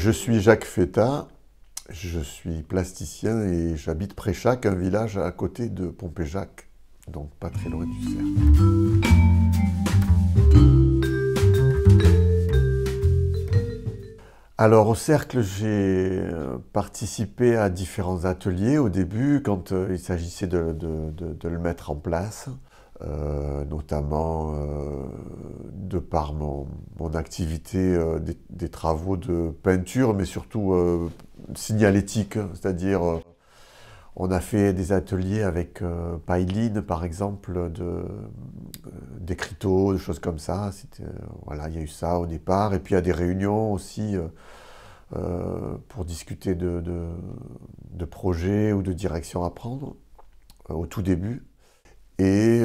Je suis Jacques Feta, je suis plasticien et j'habite Préchac, un village à côté de Pompéjac, donc pas très loin du Cercle. Alors au Cercle, j'ai participé à différents ateliers au début quand il s'agissait de le mettre en place, notamment de par mon activité des travaux de peinture, mais surtout signalétique, c'est-à-dire on a fait des ateliers avec Pailine, par exemple, d'écriteaux, de choses comme ça. Voilà, il y a eu ça au départ. Et puis il y a des réunions aussi pour discuter de projets ou de directions à prendre au tout début. Et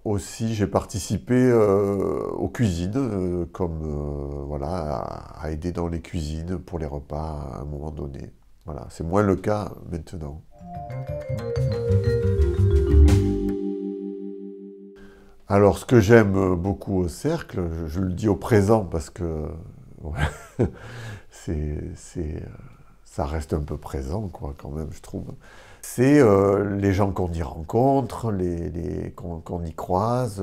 aussi, j'ai participé aux cuisines, comme voilà, à aider dans les cuisines pour les repas à un moment donné. Voilà, c'est moins le cas maintenant. Alors, ce que j'aime beaucoup au Cercle, je le dis au présent parce que ouais, ça reste un peu présent, quoi, quand même, je trouve. C'est les gens qu'on y rencontre, qu'on y croise,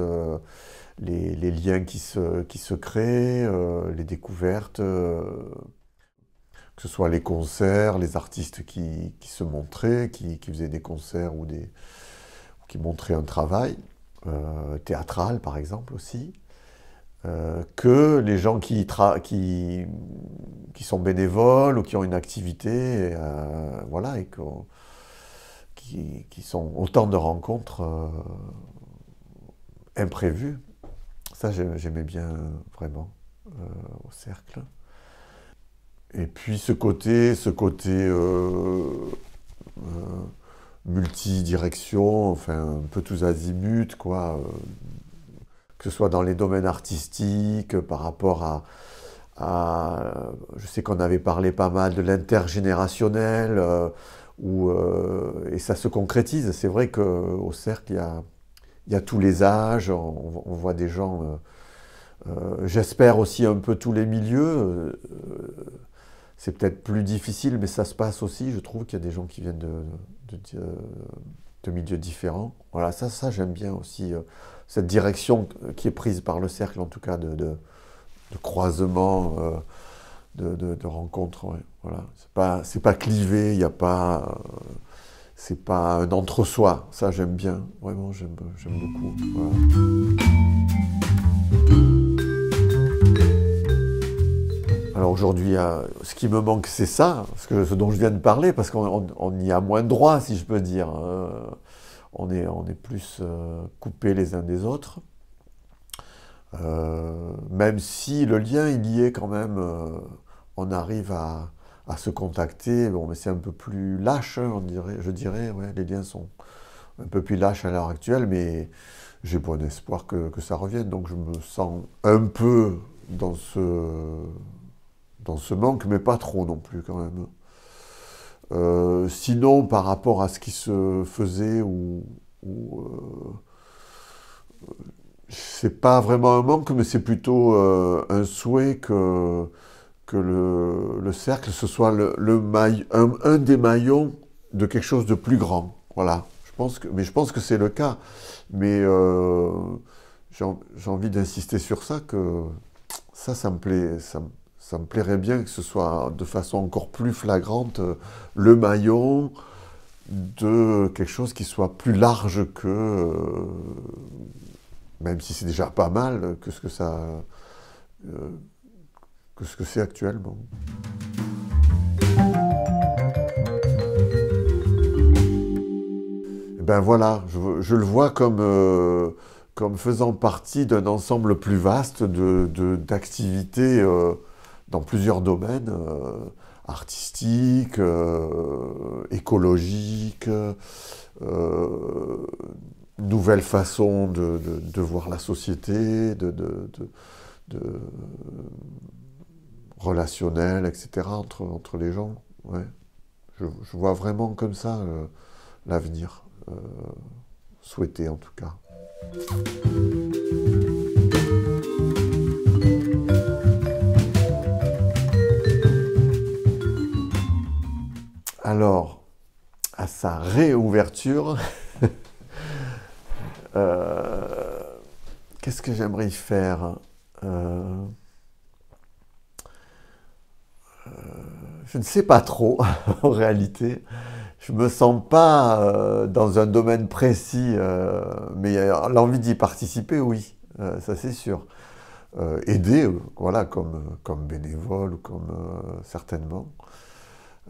les liens qui se créent, les découvertes, que ce soit les concerts, les artistes qui se montraient, qui faisaient des concerts ou qui montraient un travail, théâtral par exemple aussi, que les gens qui sont bénévoles ou qui ont une activité, voilà, et qui sont autant de rencontres imprévues. Ça, j'aimais bien vraiment au Cercle. Et puis ce côté multidirection, enfin un peu tous azimuts, quoi, que ce soit dans les domaines artistiques, par rapport je sais qu'on avait parlé pas mal de l'intergénérationnel, et ça se concrétise. C'est vrai qu'au Cercle, il y a tous les âges, on voit des gens, j'espère aussi un peu tous les milieux. C'est peut-être plus difficile, mais ça se passe aussi. Je trouve qu'il y a des gens qui viennent de milieux différents. Voilà, ça j'aime bien aussi, cette direction qui est prise par le Cercle, en tout cas, de croisement, de rencontres. Ouais, voilà. C'est pas clivé, il n'y a pas... c'est pas un entre-soi. Ça, j'aime bien. Vraiment, j'aime beaucoup. Voilà. Alors aujourd'hui, ce qui me manque, c'est ça, ce dont je viens de parler, parce qu'on y a moins de droits, si je peux dire. On est plus coupés les uns des autres. Même si le lien, il y est quand même, on arrive à se contacter. Bon, mais c'est un peu plus lâche, hein, je dirais. Ouais, les liens sont un peu plus lâches à l'heure actuelle, mais j'ai bon espoir que ça revienne. Donc je me sens un peu dans ce manque, mais pas trop non plus quand même. Sinon, par rapport à ce qui se faisait, c'est pas vraiment un manque, mais c'est plutôt un souhait que le Cercle, ce soit un des maillons de quelque chose de plus grand. Voilà. Je pense que c'est le cas. Mais j'ai envie d'insister sur ça, que ça me plaît. Ça me plairait bien que ce soit de façon encore plus flagrante le maillon de quelque chose qui soit plus large même si c'est déjà pas mal, que ce que c'est actuellement. Et ben voilà, je le vois comme faisant partie d'un ensemble plus vaste d'activités dans plusieurs domaines, artistiques, écologiques, nouvelles façons de voir la société, relationnelles, etc., entre les gens. Ouais. Je vois vraiment comme ça l'avenir, souhaité en tout cas. Alors, à sa réouverture, qu'est-ce que j'aimerais y faire? Je ne sais pas trop, en réalité. Je me sens pas dans un domaine précis, mais l'envie d'y participer, oui, ça c'est sûr. Aider, voilà, comme bénévole ou comme certainement.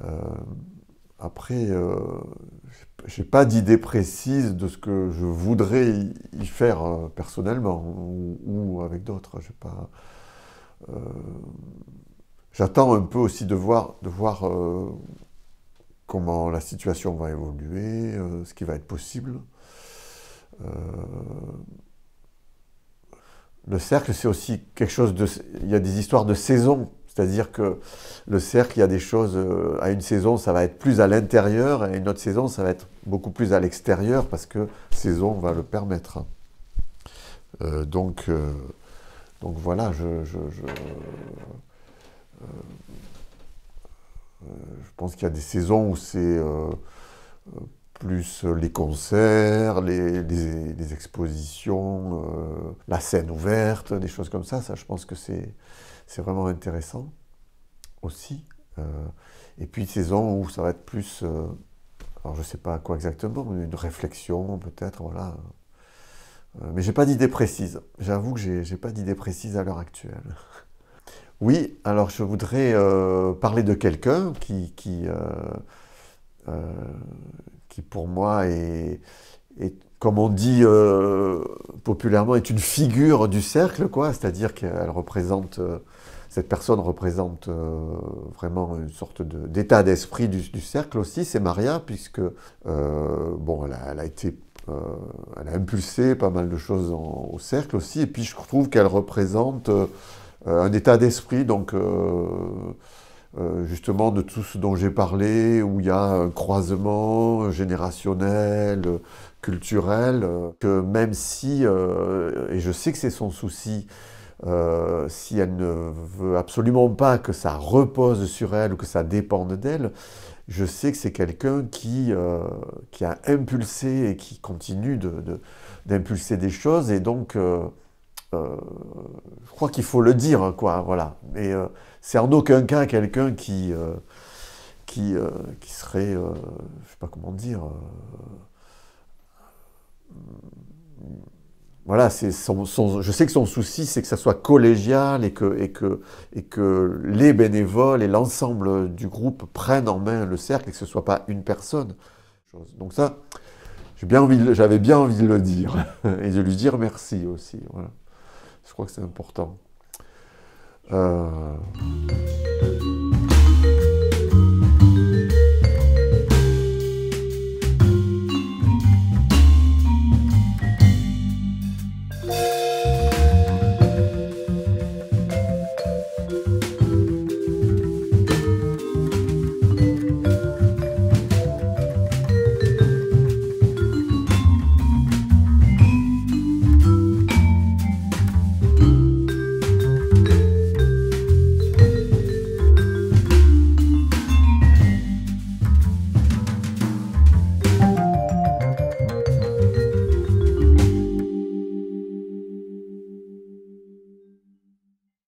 Euh, Après, j'ai pas d'idée précise de ce que je voudrais y faire personnellement ou avec d'autres. J'ai pas. euh, J'attends un peu aussi de voir comment la situation va évoluer, ce qui va être possible. Euh, le cercle, c'est aussi quelque chose de. Il y a des histoires de saison. C'est-à-dire que le cercle, il y a des choses. À une saison, ça va être plus à l'intérieur, et à une autre saison, ça va être beaucoup plus à l'extérieur, parce que saison va le permettre. Euh, donc, euh, donc voilà, je pense qu'il y a des saisons où c'est plus les concerts, les expositions, la scène ouverte, des choses comme ça. Ça, je pense que c'est vraiment intéressant aussi. Euh, et puis saisons où ça va être plus, alors je ne sais pas quoi exactement, une réflexion peut-être, voilà. Mais j'ai pas d'idée précise. J'avoue que j'ai pas d'idée précise à l'heure actuelle. Oui, alors je voudrais parler de quelqu'un euh, qui pour moi comme on dit populairement, est une figure du cercle, quoi. C'est-à-dire qu'elle représente, cette personne représente vraiment une sorte d'état d'esprit du cercle aussi. C'est Maria, puisque bon, elle a impulsé pas mal de choses au cercle aussi. Et puis je trouve qu'elle représente un état d'esprit, donc justement de tout ce dont j'ai parlé, où il y a un croisement générationnel, culturel, que même si, et je sais que c'est son souci, si elle ne veut absolument pas que ça repose sur elle ou que ça dépende d'elle, je sais que c'est quelqu'un qui a impulsé et qui continue d'impulser des choses, et donc je crois qu'il faut le dire, quoi, voilà. Mais c'est en aucun cas quelqu'un qui serait, je sais pas comment dire, voilà, je sais que son souci, c'est que ça soit collégial et que les bénévoles et l'ensemble du groupe prennent en main le cercle et que ce ne soit pas une personne. Donc ça, j'avais bien envie de le dire et de lui dire merci aussi. Voilà. Je crois que c'est important.